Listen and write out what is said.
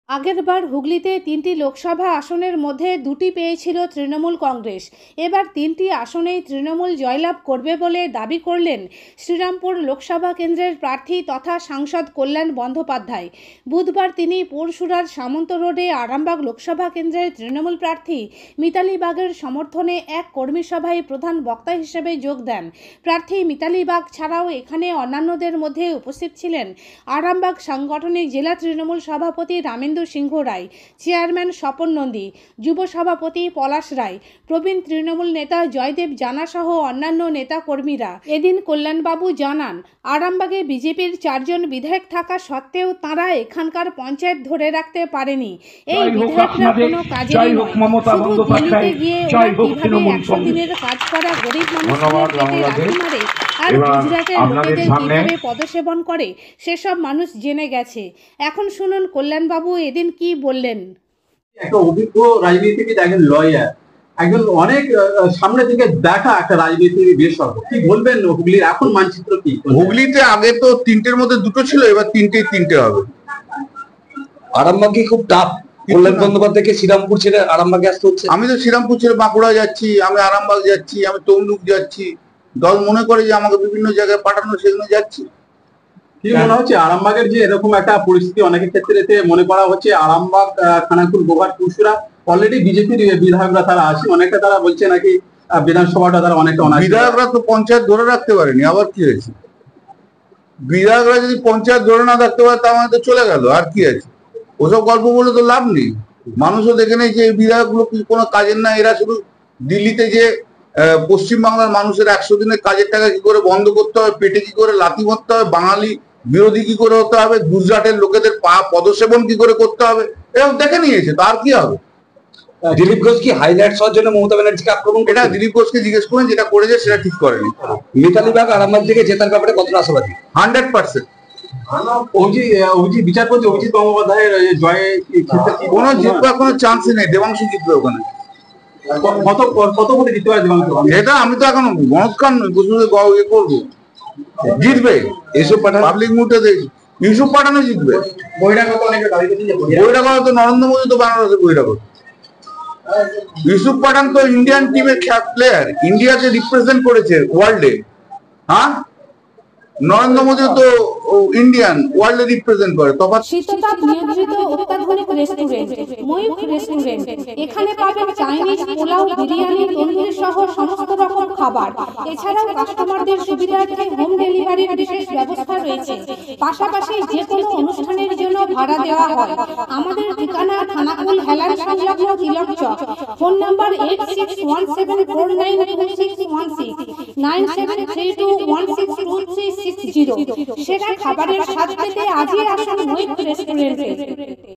আগেরবার হুগলিতে ৩টি লোকসভা আসনের মধ্যে ২টি পেয়েছিল তৃণমূল কংগ্রেস। এবার ৩টি আসনেই তৃণমূল জয়লাভ করবে বলে দাবি করলেন শ্রীরামপুর লোকসভা কেন্দ্রের প্রার্থী তথা সাংসদ কল্যাণ বন্দ্যোপাধ্যায়। বুধবার তিনি পুরসুরার সামন্ত রোডে আরামবাগ লোকসভা কেন্দ্রের তৃণমূল প্রার্থী মিতালি বাগের সমর্থনে এক কর্মী সভায় প্রধান বক্তা হিসেবে যোগ দেন। প্রার্থী মিতালি বাগ ছাড়াও এখানে অন্যান্যদের মধ্যে উপস্থিত ছিলেন আরামবাগ সাংগঠনিক জেলা তৃণমূল সভাপতি রামেন্দ্র সিংহ রায়, চেয়ারম্যান স্বপন নন্দী, যুব সভাপতি পলাশ রায়, প্রবীণ তৃণমূল নেতা জয়দেব জানা সহ অন্যান্য নেতা কর্মীরা। এদিন কল্যাণবাবু জানান, আরামবাগে বিজেপির 4 জন বিধায়ক থাকা সত্ত্বেও তাঁরা এখানকার পঞ্চায়েত ধরে রাখতে পারেনি। এই বিধায়করা কোনো কাজেরই নয়, শুধু দিল্লিতে গিয়ে ওরা কিভাবে 100 দিনের কাজ করা গরিব মানুষদের পেটে লাথি মারে আর গুজরাটের লোকেদের কিভাবে পদসেবন করে সেসব মানুষ জেনে গেছে। এখন শুনুন কল্যাণবাবু এদিন কি বললেন। একটা অভিজ্ঞ রাজনীতিবিদ, একজন লয়ার, একজন অনেক সামনে থেকে দেখা একটা রাজনীতির বিশেষজ্ঞ, কি বলবেন হুগলির এখন মানচিত্র কি? হুগলিতে আগে তো 3টের মধ্যে 2টো ছিল, এবার 3টে হবে। আরামবাগে খুব টাফ। কল্যাণ বন্দ্যোপাধ্যায়কে শ্রীরামপুর ছেড়ে আরামবাগে আসতে হচ্ছে। আমি তো শ্রীরামপুর ছেড়ে বাঁকুড়া যাচ্ছি, আমি আরামবাগ যাচ্ছি, আমি তমলুক যাচ্ছি। দল মনে করে যে আমাকে বিভিন্ন জায়গায় পাঠানো, সেগুলো যাচ্ছি। কি মনে হচ্ছে আরামবাগের যে এরকম একটা পরিস্থিতি, অনেকের ক্ষেত্রে মনে করা হচ্ছে আরামবাগ, খানাকুল, গোঘাট, পুরসুরা অলরেডি বিজেপির বিধায়করা তারা আছে, অনেকটা তারা বলছে নাকি বিধানসভাটা তারা অনেকটা বিধায়করা তো পঞ্চায়েত ধরে রাখতে পারেনি, আবার কি হয়েছে? বিধায়করা যদি পঞ্চায়েত ধরে না রাখতে পারে তা আমাদের চলে গেল, আর কি আছে? ওসব গল্প বলে তো লাভ নেই। মানুষও দেখে নেই যে এই বিধায়কগুলো কোনো কাজের না। এরা শুধু দিল্লিতে যে পশ্চিমবাংলার মানুষের 100 দিনের কাজের টাকা কি করে বন্ধ করতে হবে, পেটে কি করে লাথি মারতে হবে, বাঙালি বিরোধী কি করে হতে হবে, গুজরাটের লোকেদের পদসেবন কি করে করতে হবে, এরকম দেখে নিয়েছে। তো আর কি হবে? দিলীপ ঘোষ কি হাইলাইট হওয়ার জন্য মমতা ব্যানার্জিকে আক্রমণ? এটা দিলীপ ঘোষকে জিজ্ঞেস করেন, যেটা করেছে সেটা ঠিক করেনি। মিতালি বাগ আরামবাগ থেকে জেতার ব্যাপারে কতটা আশাবাদী? 100%। বিচারপতি অভিজিৎ গঙ্গোপাধ্যায়ের জয়ে কোনো জিতবার কোনো চান্সই নেই। দেবাংশু জিতবে ওখানে। কত ভোটে জিততে পারে দেবাংশু? এটা আমি তো এখন গণৎকার নই, ইয়ে করবো। জিতবে এসব পাবলিক মুডে দেখি, ইউসুফ পাঠানো জিতবে। বহিরাগত অনেকে দাবি করছেন যে বহিরাগত তো নরেন্দ্র মোদী তো বানারসে বহিরাগত। ইউসুফ পাঠান তো ইন্ডিয়ান টিমের প্লেয়ার, ইন্ডিয়াকে রিপ্রেজেন্ট করেছে ওয়ার্ল্ডে। হ্যাঁ, নরেন্দ্র মোদী তো ইন্ডিয়ান ওয়ার্ল্ডে রিপ্রেজেন্ট করে। তফাৎ শীততাপ নিয়ন্ত্রিত অত্যাধুনিক রেস্টুরেন্ট ময়ূখ রেস্টুরেন্ট। এখানে পাবেন চাইনিজ, পোলাও, বিরিয়ানি, তন্দুরি সহ সমস্ত রকম খাবার। এছাড়াও কাস্টমারদের সুবিধার্থে হোম ডেলিভারির বিশেষ ব্যবস্থা রয়েছে। পাশাপাশি যে কোনো অনুষ্ঠানের জন্য ভাড়া দেওয়া হয়। আমাদের ঠিকানা খানাকুল হেলান সংলগ্ন তিলক চক। Phone number 8617492616 9732162360। সেরা খাবারের স্বাদ পেতে আজই আসুন ময়ূখ রেস্টুরেন্টে।